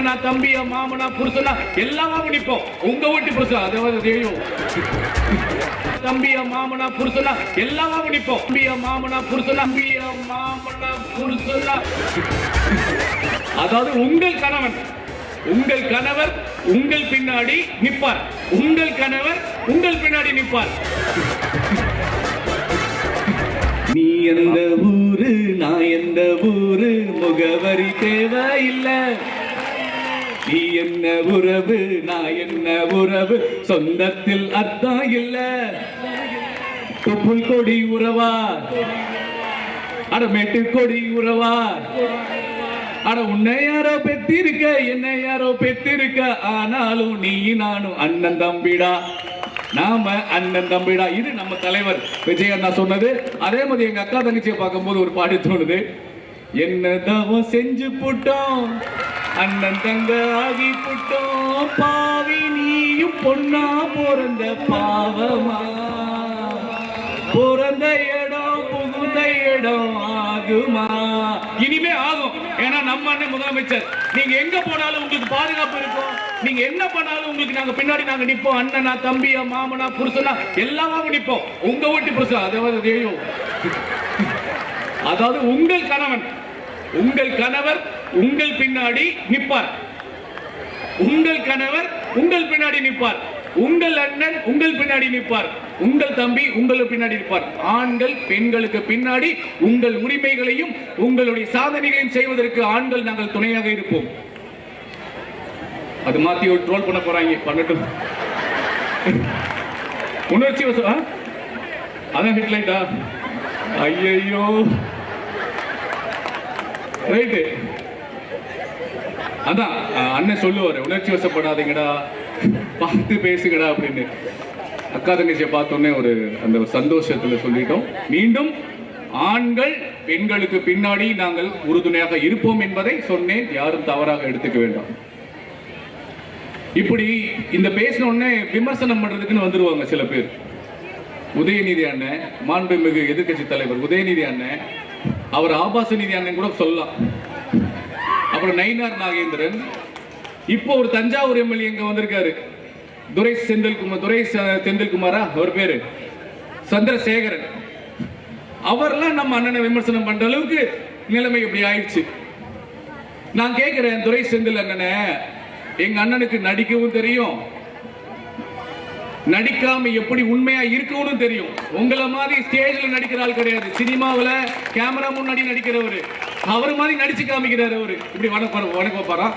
அண்ணனா தம்பியா மாமனா புருஷனா எல்லாமே நிப்போம். உங்க வீட்டு புருஷன் அதாவது தெரியும். தம்பியா மாமனா புருஷனா எல்லாமே நிப்போம். தம்பியா மாமனா புருஷனா தம்பியா மாமனா புருஷனா அதாவது உங்கள் கணவன் உங்கள் கணவர் உங்கள் பின்னாடி நிற்பார். உங்கள் கணவர் உங்கள் பின்னாடி நிற்பார். நீ எந்த ஊரு நான் எந்த ஊரு முகவரி தேவையில்லை. நீ என்ன உறவு நான் என்ன உறவு சொந்தத்தில் அர்த்தம் இல்ல. தொப்புள் கொடி உறவா அடமேட்டு கொடி உறவா அட உன்னை யாரோ பெத்திருக்க என்ன யாரோ பெத்திருக்க ஆனாலும் நீ நானும் அண்ணன் தம்பிடா. நாம அண்ணன் தம்பிடா. இது நம்ம தலைவர் விஜய் அண்ணா சொன்னது. அதே மாதிரி எங்க அக்கா தங்கச்சியை பார்க்கும்போது ஒரு பாட்டு தோணுது. என்ன தவம் செஞ்சு போட்டோம் அண்ணன் தங்க ஆகி போட்டோம் பாவி நீயும் பொண்ணா பிறந்த பாவமா பிறந்த இடம் புகுந்த இடம் ஆகுமா. இனிமே ஆகும். ஏன்னா நம்ம அண்ணன் முதலமைச்சர். நீங்க எங்க போனாலும் உங்களுக்கு பாதுகாப்பு இருக்கும். நீங்க என்ன பண்ணாலும் உங்களுக்கு நாங்க பின்னாடி நாங்க நிப்போம். அண்ணனா தம்பியா மாமனா புருஷனா எல்லாமே நிப்போம். உங்க வீட்டு புருஷன் அதாவது தெரியும். அதாவது உங்கள் கணவன் உங்கள் கணவர் உங்கள் பின்னாடி நிற்பார். உங்கள் கணவர் உங்கள் பின்னாடி நிற்பார். உங்கள் அண்ணன் உங்கள் பின்னாடி நிற்பார். உங்கள் தம்பி உங்களுக்கு பின்னாடி நிற்பார். ஆண்கள் பெண்களுக்கு பின்னாடி உங்கள் உரிமைகளையும் உங்களுடைய சாதனைகளையும் செய்வதற்கு ஆண்கள் நாங்கள் துணையாக இருப்போம். அது மாத்தி ஒரு ட்ரோல் பண்ண போறாங்க. பண்ணட்டும். உணர்ச்சி வசம் அதான் ஹிட்லைட்டா. ஐயோ ரைட்டு. அதான் அண்ணன் சொல்லுவாரு உணர்ச்சி வசப்படாதீங்கடா பார்த்து பேசுங்கடா அப்படின்னு. அக்கா தங்கச்சியை பார்த்தோன்னே ஒரு அந்த சந்தோஷத்துல சொல்லிட்டோம். மீண்டும் ஆண்கள் பெண்களுக்கு பின்னாடி நாங்கள் உறுதுணையாக இருப்போம் என்பதை சொன்னேன். யாரும் தவறாக எடுத்துக்க வேண்டாம். இப்படி இந்த பேசின உடனே விமர்சனம் பண்றதுக்குன்னு வந்துருவாங்க சில பேர். உதயநிதி அண்ணன் மாண்புமிகு எதிர்கட்சி தலைவர் உதயநிதி அண்ணன் அவர் ஆபாச நிதி அண்ணன் கூட சொல்லலாம். அப்புறம் நயினார் நாகேந்திரன். இப்போ ஒரு தஞ்சாவூர் எம்எல்ஏ இங்க வந்திருக்காரு. துரை செந்தில்குமாரா அவர் பேரு சந்திரசேகரன். அவர்லாம் நம்ம அண்ணனை விமர்சனம் பண்ற அளவுக்கு நிலைமை இப்படி ஆயிடுச்சு. நான் கேட்கிறேன் துரை செந்தில் அண்ணனை, எங்க அண்ணனுக்கு நடிக்கவும் தெரியும் நடிக்காம எப்படி உண்மையா இருக்கவும் தெரியும். உங்களை மாதிரி ஸ்டேஜ்ல நடிக்கிற ஆள் கிடையாது. சினிமாவில் கேமரா முன்னாடி நடிக்கிறவரு. அவர் மாதிரி நடிச்சு காமிக்கிறாரு. அவரு இப்படி வணக்கம் பாரா